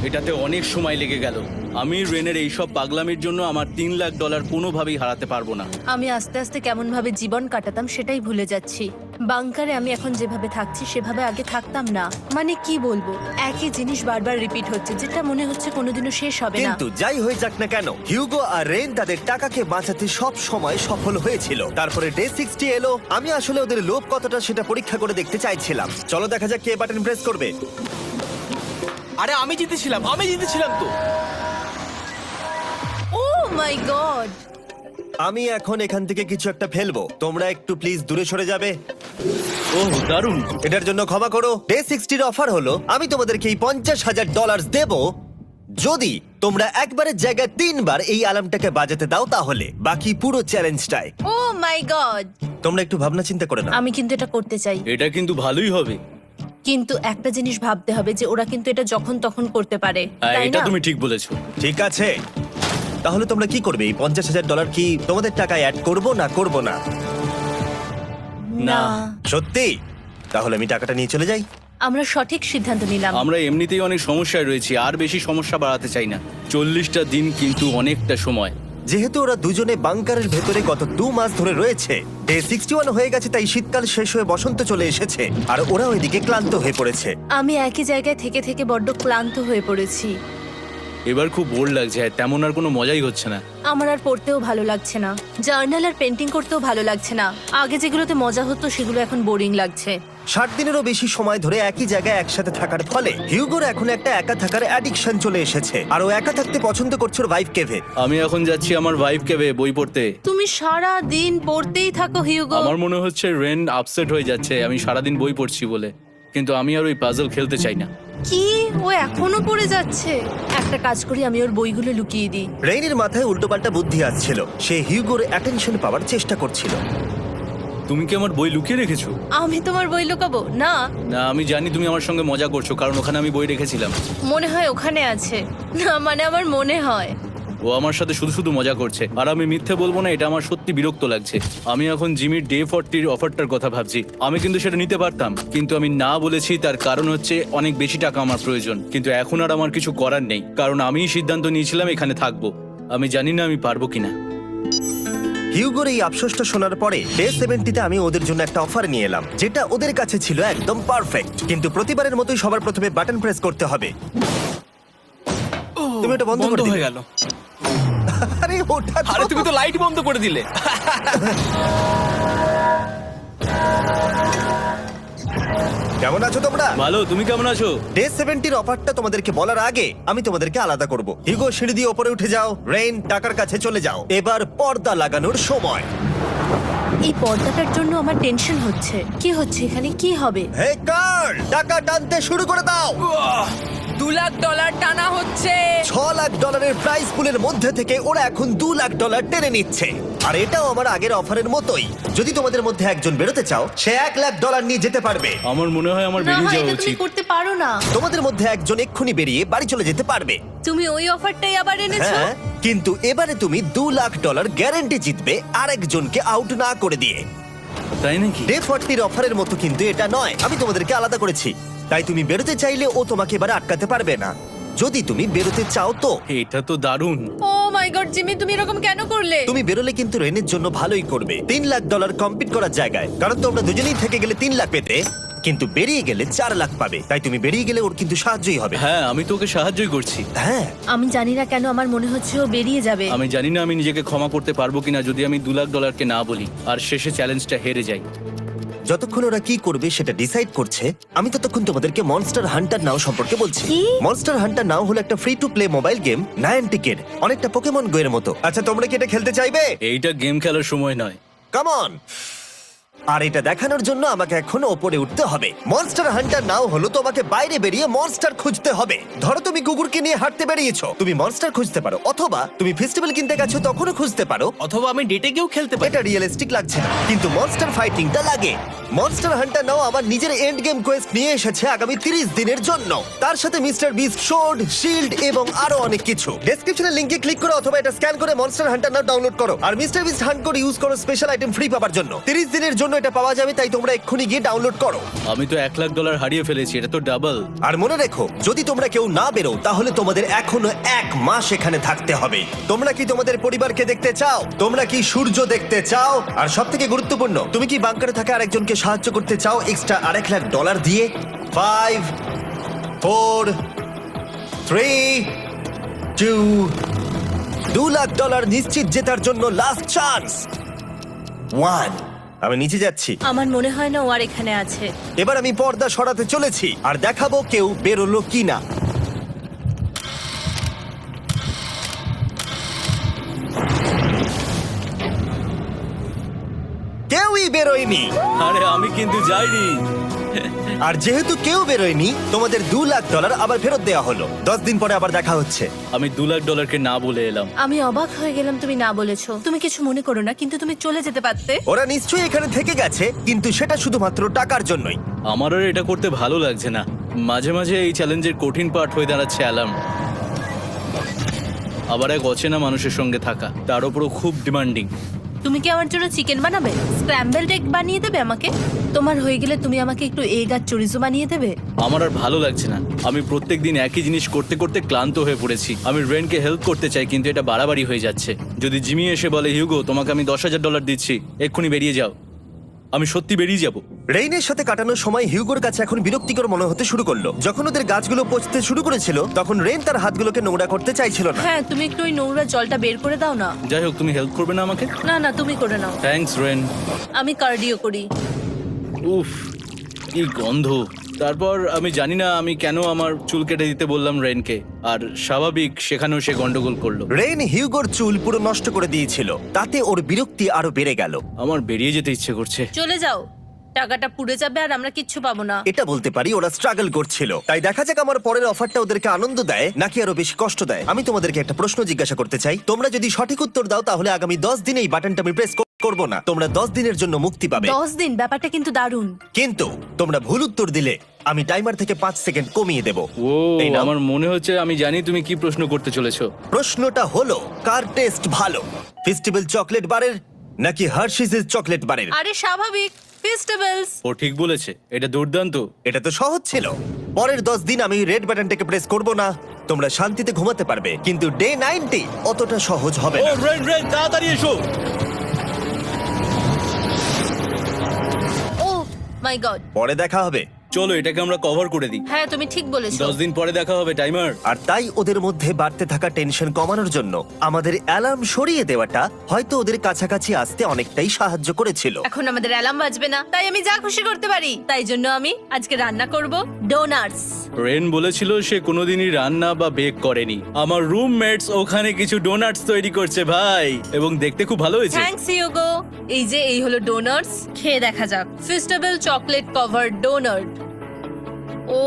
এটাতে অনেক সময় লেগে গেল। আমি রেনের এইসব পাগলামির জন্য আমার $3,00,000 কোনোভাবেই হারাতে পারবো না। আমি আস্তে আস্তে কেমন ভাবে জীবন কাটাতাম সেটাই ভুলে যাচ্ছি। বাংকারে আমি এখন যেভাবে থাকছি সেভাবে আগে থাকতাম না। মানে কি বলবো, একই জিনিস বারবার রিপিট হচ্ছে, যেটা মনে হচ্ছে কোনোদিনও শেষ হবে না। কিন্তু যাই হয়ে যাক না কেন, হিউগো আর রেন তাদের টাকাকে বাঁচাতে সব সময় সফল হয়েছিল। তারপরে ডে 60 এলো। আমি আসলে ওদের লোভ কতটা সেটা পরীক্ষা করে দেখতে চাইছিলাম। চলো দেখা যাক কে বাটন প্রেস করবে। আরে আমি জিতেছিলাম তো। ও মাই গড! আমি এখন এখান থেকে কিছু একটা ফেলবো। তোমরা একটু প্লিজ দূরে সরে যাবে। ওহ দারুণ। এটার জন্য ক্ষমা করো। ডে 60 অফার হলো আমি তোমাদেরকে এই $50,000 দেব যদি তোমরা একবারের জায়গায় 3 বার এই অ্যালার্মটাকে বাজাতে দাও, তাহলে বাকি পুরো চ্যালেঞ্জটাই। ও মাই গড! তোমরা একটু ভাবনা চিন্তা করে নাও। আমি কিন্তু এটা করতে চাই, এটা কিন্তু ভালোই হবে। কিন্তু একটা জিনিস ভাবতে হবে যে ওরা কিন্তু এটা যখন তখন করতে পারে, হ্যাঁ, তাই এটা না? তুমি ঠিক বলেছো। ঠিক আছে, তাহলে তোমরা কি করবে? এই $50,000 কি তোমাদের টাকায় অ্যাড করবো না করবো না? না, সত্যি? তাহলে আমি টাকাটা নিয়ে চলে যাই। আমরা সঠিক সিদ্ধান্ত নিলাম। আমরা এমনিতেই অনেক সমস্যায় রয়েছি, আর বেশি সমস্যা বাড়াতে চাই না। 40টা দিন কিন্তু অনেকটা সময়। যেহেতু ওরা দুজনে বাংকারের ভেতরে গত 2 মাস ধরে রয়েছে, ডে 61 হয়ে গেছে, তাই শীতকাল শেষ হয়ে বসন্ত চলে এসেছে, আর ওরা ওইদিকে ক্লান্ত হয়ে পড়েছে। আমি একই জায়গায় থেকে থেকে বড্ড ক্লান্ত হয়ে পড়েছি। এবার খুব বোর লাগছে, তেমন আর কোনো মজাই হচ্ছে না। আমার আর পড়তেও ভালো লাগছে না, জার্নাল আর পেন্টিং করতেও ভালো লাগছে না। আগে যেগুলোতে মজা হতো সেগুলো এখন বোরিং লাগছে। 60 দিনেরও বেশি সময় ধরে একই জায়গায় একসাথে থাকার ফলে হিউগোর এখন একটা একা থাকার অ্যাডিকশন চলে এসেছে, আর ও একা থাকতে পছন্দ করছে ওর ভাইফ কেভে। আমি এখন যাচ্ছি আমার ওয়াইফ কেবে বই পড়তে। তুমি সারা দিন পড়তেই থাকো হিউগো। আমার মনে হচ্ছে রেন আপসেট হয়ে যাচ্ছে আমি সারাদিন বই পড়ছি বলে, কিন্তু আমি আর ওই পাজল খেলতে চাই না। কি, ও এখনো পড়ে যাচ্ছে? একটা কাজ করি, আমি ওর বইগুলো লুকিয়ে দিই। রেইনের মাথায় উল্টোপাল্টা বুদ্ধি আসছিল। সে হিউগোর অ্যাটেনশন পাওয়ার চেষ্টা করছিল। তুমি কি আমার বই লুকিয়ে রেখেছো? আমি তোমার বই লুকাবো না? না, আমি জানি তুমি আমার সঙ্গে মজা করছো, কারণ ওখানে আমি বই রেখেছিলাম। মনে হয় ওখানে আছে। না মানে আমার মনে হয়। ও আমার সাথে শুধু শুধু মজা করছে, আর আমি মিথ্যে বলবো না, এটা আমার সত্যি বিরক্ত লাগছে। আমি এখন জিমির ডে 40 অফারটার কথা ভাবছি। আমি কিন্তু সেটা নিতে পারতাম, কিন্তু আমি না বলেছি। তার কারণ হচ্ছে অনেক বেশি টাকা আমার প্রয়োজন, কিন্তু এখন আর আমার কিছু করার নেই, কারণ আমিই সিদ্ধান্ত নিয়েছিলাম এখানে থাকবো। আমি জানি না আমি পারবো কিনা। হিউগোর এই আফসোসটা শোনার পরে ডে 70-তে আমি ওদের জন্য একটা অফার নিয়ে এলাম, যেটা ওদের কাছে ছিল একদম পারফেক্ট। কিন্তু প্রতিবারের মতোই সবার প্রথমে বাটন প্রেস করতে হবে। তুমি এটা বন্ধ করে বন্ধ দিলে। হয়ে গেল। আরে ওটা তো- আরে তুমি তো লাইট বন্ধ করে দিলে। কেমন আছো তোমরা? ভালো, তুমি কেমন আছো? ডে 70-র অফারটা তোমাদেরকে বলার আগে আমি তোমাদেরকে আলাদা করব। হিগো, সিঁড়ি দিয়ে ওপরে উঠে যাও। রেইন, টাকার কাছে চলে যাও। এবার পর্দা লাগানোর সময়। এই পর্দাটার জন্য আমার টেনশন হচ্ছে। কি হচ্ছে এখানে? কি হবে? হে কার্ল, টাকা টানতে শুরু করে দাও। $2 লাখ টানা হচ্ছে। $6 লাখ প্রাইস পুলের মধ্যে থেকে ওরা এখন $2 লাখ টেনে নিচ্ছে। আর এটাও আমার আগের অফারের মতোই। যদি তোমাদের মধ্যে একজন বেরোতে চাও, সে $1 লাখ নিয়ে যেতে পারবে। আমার মনে হয় আমার না বেরিয়ে হয় যাওয়া এটা তুমি উচিত। করতে পারো না। তোমাদের মধ্যে একজন এক্ষুনি বেরিয়ে বাড়ি চলে যেতে পারবে। তুমি ওই অফারটাই আবার এনেছো। হ্যাঁ, কিন্তু এবারে তুমি $2 লাখ গ্যারান্টি জিতবে আরেকজনকে আউট না করে দিয়ে। তাই নাকি? ডে 40-র অফারের মতো কিন্তু এটা নয়। আমি তোমাদেরকে আলাদা করেছি, তাই তুমি বেরোতে চাইলে ও তোমাকে এবারে আটকাতে পারবে না। যদি তুমি বেরোতে চাও তো। এটা তো দারুণ। ও মাই গড জিমি, তুমি এরকম কেন করলে? তুমি বেরোলে কিন্তু রেনের জন্য ভালোই করবে। $3 লাখ কম্পিট করার জায়গায়, কারণ তোমরা দুজনেই থেকে গেলে 3 লাখ পেতে, কিন্তু বেরিয়ে গেলে 4 লাখ পাবে। তাই তুমি বেরিয়ে গেলে ওর কিন্তু সাহায্যই হবে। হ্যাঁ, আমি তোকে সাহায্যই করছি। হ্যাঁ, আমি জানি না কেন আমার মনে হচ্ছে ও বেরিয়ে যাবে। আমি জানি না আমি নিজেকে ক্ষমা করতে পারবো কিনা যদি আমি $2 লাখ না বলি আর শেষে চ্যালেঞ্জটা হেরে যাই। যতক্ষণ ওরা কি করবে সেটা ডিসাইড করছে, আমি ততক্ষণ তোমাদেরকে মনস্টার হান্টার নাও সম্পর্কে বলছি। কি? মনস্টার হান্টার নাও হলো একটা free to play mobile game, নায়ান্টিকের, অনেকটা পোকেমন গো এর মতো। আচ্ছা, তোমরা কি এটা খেলতে চাইবে? এইটা গেম খেলার সময় নয়। Come on. আর এটা দেখানোর জন্য আমাকে এখন ওপরে উঠতে হবে। মনস্টার হান্টার নাও হলো তোমাকে বাইরে বেরিয়ে মনস্টার খুঁজতে হবে। ধরো তুমি কুকুরকে নিয়ে হাঁটতে বেরিয়েছো, তুমি মনস্টার খুঁজতে পারো, অথবা তুমি ফেস্টিভ্যাল কিনতে গেছো তখনও খুঁজতে পারো। অথবা আমি ডেটে গিয়েও খেলতে পারি। এটা রিয়েলিস্টিক লাগছে না, কিন্তু মনস্টার ফাইটিংটা লাগে। মনস্টার হান্টার নাও আমার নিজের এন্ড গেম কোয়েস্ট নিয়ে এসেছে আগামী 30 দিনের জন্য। তার সাথে মিস্টার বিস্ট সোর্ড, শিল্ড এবং আরো অনেক কিছু। ডেসক্রিপশনের লিংকে ক্লিক করো অথবা এটা স্ক্যান করে মনস্টার হান্টার নাও ডাউনলোড করো। আর মিস্টার বিস্ট হান্ট করে ইউজ করো স্পেশাল আইটেম ফ্রি পাওয়ার জন্য। 30 দিনের জন্য এটা পাওয়া যাবে, তাই তোমরা এক্ষুনি গিয়ে ডাউনলোড করো। আমি তো $1 লাখ হারিয়ে ফেলেছি, এটা তো ডাবল। আর মনে রেখো, যদি তোমরা কেউ না বেরো তাহলে তোমাদের এখনো 1 মাস এখানে থাকতে হবে। তোমরা কি তোমাদের পরিবারকে দেখতে চাও? তোমরা কি সূর্য দেখতে চাও? আর সব থেকে গুরুত্বপূর্ণ, তুমি কি বাংকারে থাকা আরেকজনকে সাহায্য করতে চাও এক্সট্রা $1 লাখ দিয়ে? 5 4 3 2 $2 লাখ নিশ্চিত জেতার জন্য লাস্ট চান্স 1। আমি নিচে যাচ্ছি। আমার মনে হয় না ও আর এখানে আছে। এবার আমি পর্দা সরাতে চলেছি আর দেখাবো কেউ বেরোলো কিনা। কেউই বেরোয়নি। আরে আমি কিন্তু যাইনি। আর যেহেতু কেউ বেরোয়নি, তোমাদের $2 লাখ আবার ফেরত দেওয়া হলো। 10 দিন পরে আবার দেখা হচ্ছে। আমি $2 লাখ না বলে এলাম। আমি অবাক হয়ে গেলাম তুমি না বলেছো। তুমি কিছু মনে করো না, কিন্তু তুমি চলে যেতে পারতে। ওরা নিশ্চয়ই এখানে থেকে গেছে, কিন্তু সেটা শুধুমাত্র টাকার জন্যই। আমার আর এটা করতে ভালো লাগছে না। মাঝে মাঝে এই চ্যালেঞ্জের কঠিন পার্ট হয়ে দাঁড়াচ্ছে অ্যালার্ম। আবার এক অচেনা মানুষের সঙ্গে থাকা, তার উপরও খুব ডিমান্ডিং। তুমি কি আমার জন্য চিকেন বানাবে? স্ক্র্যাম্বলড এগ বানিয়ে দেবে আমাকে? তোমার হয়ে গেলে তুমি আমাকে একটু এগ আর চরিজো বানিয়ে দেবে? আমার আর ভালো লাগছে না। আমি প্রত্যেকদিন একই জিনিস করতে করতে ক্লান্ত হয়ে পড়েছি। আমি রেনকে হেল্প করতে চাই, কিন্তু এটা বাড়াবাড়ি হয়ে যাচ্ছে। যদি জিমি এসে বলে, হিউগো তোমাকে আমি $10,000 দিচ্ছি, এক্ষুনি বেরিয়ে যাও, আমি সত্যি বেরিয়ে যাব। রেইনের সাথে কাটানোর সময় হিউগোর কাছে এখন বিরক্তিকর মনে হতে শুরু করলো। যখন ওদের গাছগুলো পচতে শুরু করেছিল, তখন রেইন তার হাতগুলোকে নোংরা করতে চাইছিল না। হ্যাঁ, তুমি একটু ওই নোংরা জলটা বের করে দাও না। যাই হোক, তুমি হেল্প করবে না আমাকে? না না, তুমি করে নাও। Thanks Ren. আমি কার্ডিও করি। উফ, কি গন্ধ। তারপর আমি জানি না আমি কেন আমার চুল কেটে দিতে বললাম রেনকে, আর স্বাভাবিক সেখানেও সে গন্ডগোল করলো। রেইন হিউগোর চুল পুরো নষ্ট করে দিয়েছিল, তাতে ওর বিরক্তি আরো বেড়ে গেল। আমার বেরিয়ে যেতে ইচ্ছে করছে। চলে যাও, টাকাটা পুড়ে যাবে আর আমরা কিচ্ছু পাবো না। এটা বলতে পারি ওরা স্ট্রাগল করছিল। তাই দেখা যাক আমার পরের অফারটা ওদেরকে আনন্দ দেয় নাকি আরো বেশি কষ্ট দেয়। আমি তোমাদেরকে একটা প্রশ্ন জিজ্ঞাসা করতে চাই, তোমরা যদি সঠিক উত্তর দাও তাহলে আগামী 10 দিনে এই বাটনটা আমি প্রেস করব না, তোমরা 10 দিনের জন্য মুক্তি পাবে। 10 দিন, ব্যাপারটা কিন্তু দারুণ। কিন্তু তোমরা ভুল উত্তর দিলে আমি টাইমার থেকে 5 সেকেন্ড কমিয়ে দেব। ও এই নাও। আমার মনে হচ্ছে আমি জানি তুমি কি প্রশ্ন করতে চলেছো। প্রশ্নটা হলো, কার টেস্ট ভালো, ফেস্টিভ্যাল চকলেট বারের নাকি হার্শিসের চকলেট বারের? আরে স্বাভাবিক, ফেস্টিভ্যালস। ও ঠিক বলেছে, এটা দুর্দান্ত। এটা তো সহজ ছিল। পরের 10 দিন আমি রেড বাটনটাকে প্রেস করব না, তোমরা শান্তিতে ঘুমাতে পারবে। কিন্তু ডে 90 অতটা সহজ হবে না। রেন রেন তাড়াতাড়ি এসো। ও মাই গড। পরে দেখা হবে। চলো এটাকে আমরা কভার করে দিই। হ্যাঁ, তুমি ঠিক বলেছো। 10 দিন পরে দেখা হবে টাইমার। আর তাই ওদের মধ্যে বাড়তে থাকা টেনশন কমানোর জন্য আমাদের অ্যালার্ম সরিয়ে দেওয়াটা হয়তো ওদের কাছাকাছি আসতে অনেকটাই সাহায্য করেছিল। এখন আমাদের অ্যালার্ম বাজবে না, তাই আমি যা খুশি করতে পারি। তাই জন্য আমি আজকে রান্না করব ডোনাটস। রেন বলেছিল সে কোনোদিনই রান্না বা বেক করেনি। আমার রুমমেটস ওখানে কিছু ডোনাটস তৈরি করছে ভাই, এবং দেখতে খুব ভালো হয়েছে। থ্যাঙ্কস ইয়োগো। এই হলো ডোনাটস, খেয়ে দেখা যাক। Festival chocolate covered donut. Oh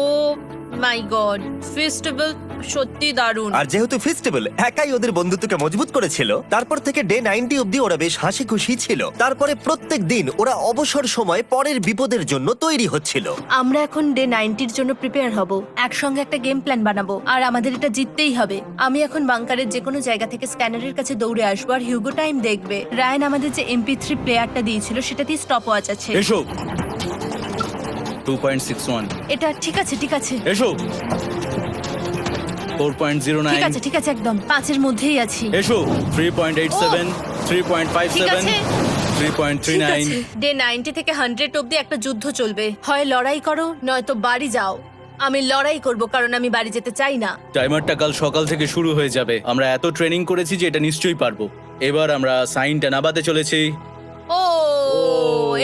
my god, festival সত্যি দারুণ। আর যেহেতু ফেস্টিভ্যাল একাই ওদের বন্ধুত্বকে মজবুত করেছিল, তারপর থেকে ডে 90 অব্দি ওরা বেশ হাসি খুশি ছিল। তারপরে প্রত্যেক দিন ওরা অবসর সময় পরের বিপদের জন্য তৈরি হচ্ছিল। আমরা এখন ডে 90-র জন্য প্রিপেয়ার হব। একসঙ্গে একটা গেম প্ল্যান বানাবো, আর আমাদের এটা জিততেই হবে। আমি এখন বাংকারের যে কোনো জায়গা থেকে স্ক্যানারের কাছে দৌড়ে আসবো, আর হিউগো টাইম দেখবে। রায়ান আমাদের যে MP3 প্লেয়ারটা দিয়েছিল সেটাতেই স্টপ ওয়াচ আছে। এসো 2.61। এটা ঠিক আছে, ঠিক আছে, এসো 4.09। ঠিক আছে, ঠিক আছে, একদম 5-এর মধ্যেই আছি। এসো 3.87, ঠিক 3.57, আছে, ঠিক 3.39। আছে। ডে 90 থেকে 100 অব্দি একটা যুদ্ধ চলবে। হয় লড়াই করো, নয়তো বাড়ি যাও। আমি লড়াই করব, কারণ আমি বাড়ি যেতে চাই না। টাইমারটা কাল সকাল থেকে শুরু হয়ে যাবে। আমরা এত ট্রেনিং করেছি যে এটা নিশ্চয়ই পারবো। এবার আমরা সাইনটা নামাতে চলেছি। ও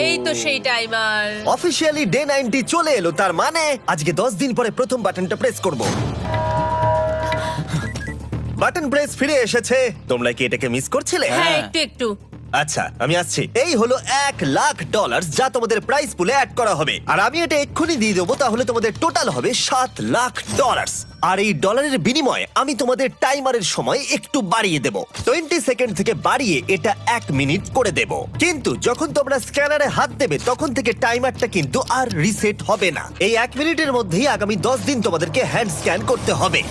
এই তো সেই টাইমার। অফিসিয়ালি ডে 90 চলে এলো, তার মানে আজকে 10 দিন পরে প্রথম বাটনটা প্রেস করব। বাটন প্রেস ফিরে এসেছে। তোমরা কি এটাকে মিস করছিলে? হ্যাঁ, একটু একটু। আচ্ছা, আমি আসছি। এই হলো $1,00,000 যা তোমাদের প্রাইস পুলে অ্যাড করা হবে। আর আমি এটা এক্ষুনি দিয়ে দেবো, তাহলে তোমাদের টোটাল হবে $7,00,000। আর এই ডলারের বিনিময়ে আমি তোমাদের টাইমারের সময় একটু বাড়িয়ে দেব। 20 সেকেন্ড থেকে বাড়িয়ে এটা 1 মিনিট করে দেব। কিন্তু যখন তোমরা স্ক্যানারে হাত দেবে তখন থেকে টাইমারটা কিন্তু আর রিসেট হবে না। এই 1 মিনিটের মধ্যেই আগামী 10 দিন তোমাদেরকে হ্যান্ড স্ক্যান করতে হবে।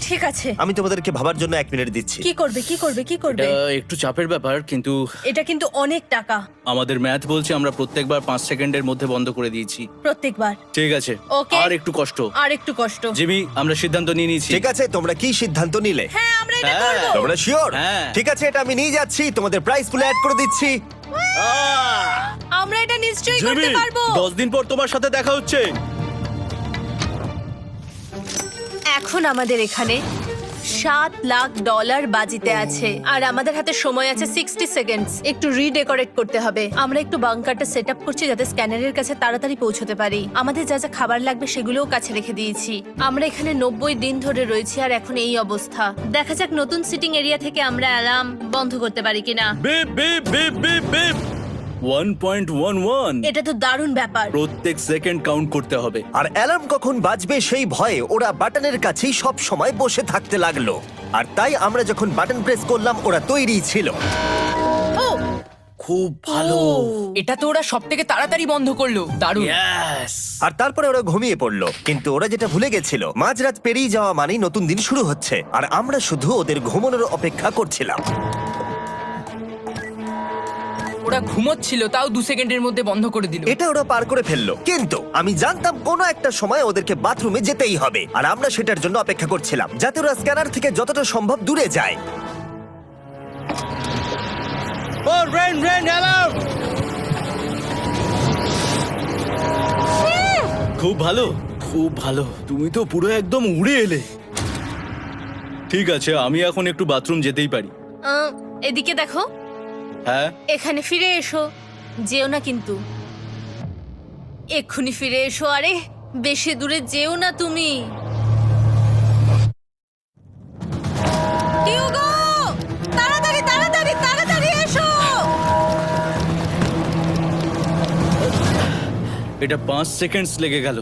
ঠিক আছে। আমি তোমাদেরকে ভাবার জন্য 1 মিনিট দিচ্ছি। কি করবে, কি করবে, কি করবে? এটা একটু চাপের ব্যাপার, কিন্তু এটা কিন্তু অনেক টাকা। আমাদের ম্যাথ বলছে আমরা প্রত্যেকবার 5 সেকেন্ডের মধ্যে বন্ধ করে দিয়েছি। প্রত্যেকবার। ঠিক আছে, Okay. আর একটু কষ্ট। আর একটু কষ্ট। জিমি, আমরা সিদ্ধান্ত নিয়ে নিয়েছি। ঠিক আছে, তোমরা কি সিদ্ধান্ত নিলে? হ্যাঁ, আমরা এটা হ্যাঁ। করব। তোমরা শিওর? হ্যাঁ। ঠিক আছে, এটা আমি নিয়ে যাচ্ছি, তোমাদের প্রাইস পুলে অ্যাড করে দিচ্ছি। আমরা এটা নিশ্চয়ই জিমি, করতে পারবো। 10 দিন পর তোমার সাথে দেখা হচ্ছে। এখন আমাদের এখানে $7,00,000 বাজিতে আছে, আর আমাদের হাতে সময় আছে 60 সেকেন্ডস। একটু রিডেকোরেট করতে হবে। আমরা একটু বাংকারটা সেট আপ করছি যাতে স্ক্যানারের কাছে তাড়াতাড়ি পৌঁছতে পারি। আমাদের যা যা খাবার লাগবে সেগুলোও কাছে রেখে দিয়েছি। আমরা এখানে 90 দিন ধরে রয়েছি, আর এখন এই অবস্থা। দেখা যাক নতুন সিটিং এরিয়া থেকে আমরা অ্যালার্ম বন্ধ করতে পারি কিনা। Beep beep beep beep beep 1.11। এটা তো দারুণ ব্যাপার। প্রত্যেক সেকেন্ড কাউন্ট করতে হবে। আর অ্যালার্ম কখন বাজবে সেই ভয়ে ওরা বাটনের কাছেই সব সময় বসে থাকতে লাগলো। আর তাই আমরা যখন বাটন প্রেস করলাম ওরা তৈরি ছিল। ও খুব ভালো। এটা তো ওরা সবথেকে তাড়াতাড়ি বন্ধ করলো। দারুণ। ইয়েস। আর তারপরে ওরা ঘুমিয়ে পড়লো। কিন্তু ওরা যেটা ভুলে গেছিল, মাঝরাত পেরিয়ে যাওয়া মানেই নতুন দিন শুরু হচ্ছে। আর আমরা শুধু ওদের ঘুমানোর অপেক্ষা করছিলাম। ওরা ঘুমোচ্ছিল, তাও 2 সেকেন্ডের মধ্যে বন্ধ করে দিল। এটা ওরা পার করে ফেললো। কিন্তু আমি জানতাম কোনো একটা সময় ওদেরকে বাথরুমে যেতেই হবে, আর আমরা সেটার জন্য অপেক্ষা করছিলাম যাতে ওরা স্ক্যানার থেকে যতটা সম্ভব দূরে যায়। ও রেন রেন অ্যালার্ম। খুব ভালো, খুব ভালো। তুমি তো পুরো একদম উড়ে এলে। ঠিক আছে, আমি এখন একটু বাথরুম যেতেই পারি। এদিকে দেখো। হ্যাঁ, এখানে ফিরে এসো। যেও না কিন্তু, এক্ষুনি ফিরে এসো। আরে বেশি দূরে যেও না তুমি। হিউগো, তাড়াতাড়ি তাড়াতাড়ি তাড়াতাড়ি এসো। এটা 5 সেকেন্ডস লেগে গেল।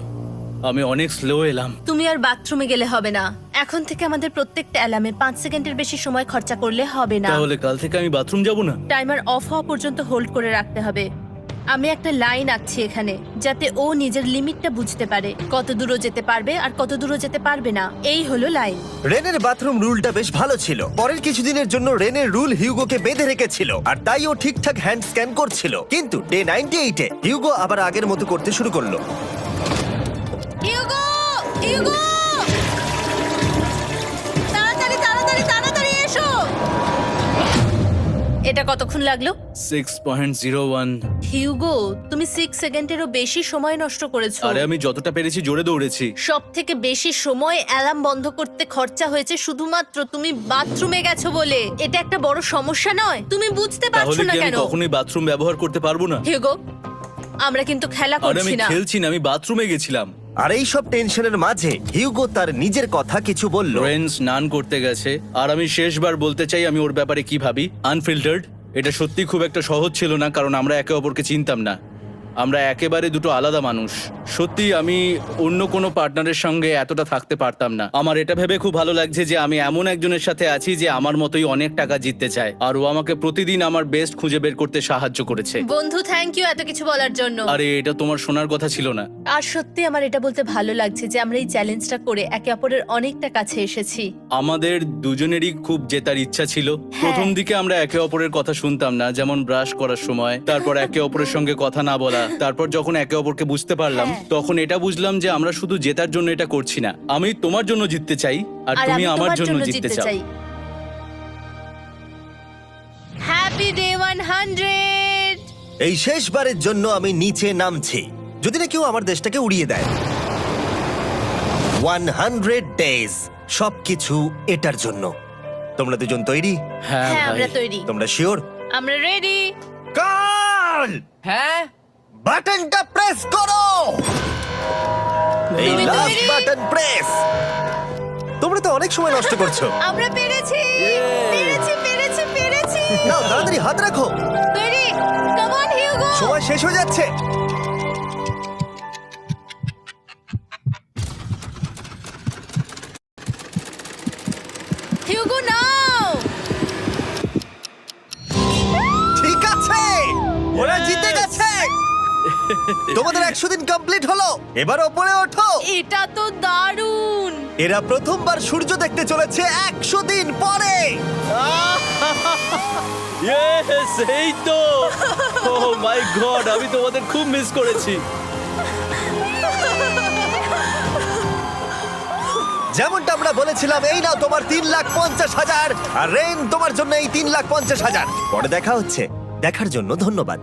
আমি অনেক স্লো এলাম। তুমি তুমি আর বাথরুমে গেলে হবে না। এখন থেকে আমাদের প্রত্যেকটা অ্যালার্মে 5 সেকেন্ডের বেশি সময় খরচা করলে হবে না। তাহলে কাল থেকে আমি বাথরুম যাব না? টাইমার অফ হওয়া পর্যন্ত হোল্ড করে রাখতে হবে। আমি একটা লাইন আঁকছি এখানে, যাতে ও নিজের লিমিটটা বুঝতে পারে, কত দূরও যেতে পারবে আর কত দূরও যেতে পারবে না। এই হলো লাইন। রেনের বাথরুম রুলটা বেশ ভালো ছিল। পরের কিছুদিনের জন্য রেনের রুল হিউগোকে বেঁধে রেখেছিল, আর তাই ও ঠিকঠাক হ্যান্ড স্ক্যান করছিল। কিন্তু ডে 98-এ হিউগো আবার আগের মতো করতে শুরু করলো। ইউগো, ইউগো, তাড়াতাড়ি তাড়াতাড়ি তাড়াতাড়ি এসো। এটা কতক্ষণ লাগলো? 6.01। হিউগো, তুমি 6 সেকেন্ডেরও বেশি সময় নষ্ট করেছো। আরে আমি যতটা পেরেছি জোরে দৌড়েছি। সব থেকে বেশি সময় অ্যালার্ম বন্ধ করতে খরচা হয়েছে শুধুমাত্র তুমি বাথরুমে গেছো বলে। এটা একটা বড় সমস্যা নয়? তুমি বুঝতে পারছো তাহলে না কি আমি কেন? কখনোই বাথরুম ব্যবহার করতে পারবো না? হিউগো, আমরা কিন্তু খেলা আরে আমি করছি না। খেলছি না, আমি বাথরুমে গেছিলাম। আর এই সব টেনশনের মাঝে হিউগো তার নিজের কথা কিছু বলল। রেন স্নান করতে গেছে, আর আমি শেষবার বলতে চাই আমি ওর ব্যাপারে কি ভাবি। আনফিল্টার্ড, এটা সত্যি খুব একটা সহজ ছিল না, কারণ আমরা একে অপরকে চিনতাম না। আমরা একেবারে দুটো আলাদা মানুষ। সত্যি আমি অন্য কোনো পার্টনারের সঙ্গে এতটা থাকতে পারতাম না। আমার এটা ভেবে খুব ভালো লাগছে যে আমি এমন একজনের সাথে আছি যে আমার মতোই অনেক টাকা জিততে চায়, আর ও আমাকে প্রতিদিন আমার বেস্ট খুঁজে বের করতে সাহায্য করেছে। বন্ধু, থ্যাংক ইউ এত কিছু বলার জন্য। আরে এটা তোমার শোনার কথা ছিল না। আর সত্যি আমার এটা বলতে ভালো লাগছে যে আমরা এই চ্যালেঞ্জটা করে একে অপরের অনেকটা কাছে এসেছি। আমাদের দুজনেরই খুব জেতার ইচ্ছা ছিল। প্রথম দিকে আমরা একে অপরের কথা শুনতাম না, যেমন ব্রাশ করার সময়, তারপর একে অপরের সঙ্গে কথা না বলা। তারপর যখন একে অপরকে বুঝতে পারলাম, তখন এটা বুঝলাম যে আমরা শুধু জেতার জন্য এটা করছি না। আমি তোমার জন্য জিততে চাই, আর আর তুমি আমি আমার তোমার জন্য জন্য জিততে জিততে চাও। চাই। Happy day 100। এই শেষবারের জন্য আমি নিচে নামছি, যদি না কেউ আমার দেশটাকে উড়িয়ে দেয়। 100 ডেজ, সবকিছু এটার জন্য। তোমরা দুজন তৈরি? হ্যাঁ হ্যাঁ, ভাই। আমরা তৈরি। তোমরা শিওর? আমরা রেডি। কাল হ্যাঁ, বাটনটা প্রেস করো। এই তুমি লাস্ট তৈরি? Button press. তোমরা তো অনেক সময় নষ্ট করছো। আমরা পেরেছি, পেরেছি, পেরেছি, পেরেছি। নাও তাড়াতাড়ি হাত রাখো, তৈরি? Come on Hugo. সময় শেষ হয়ে যাচ্ছে। হিউগো নাও। ঠিক আছে, ওরা জিতে গেছে। তোমাদের 100 দিন কমপ্লিট হলো, এবার ওপরে ওঠো। এটা তো দারুণ। এরা প্রথমবার সূর্য দেখতে চলেছে 100 দিন পরে। Yes, এই তো। Oh my God, আমি তোমাদের খুব মিস করেছি। যেমনটা আমরা বলেছিলাম, এই নাও তোমার 3,50,000, আর রেন তোমার জন্য এই 3,50,000। পরে দেখা হচ্ছে, দেখার জন্য ধন্যবাদ।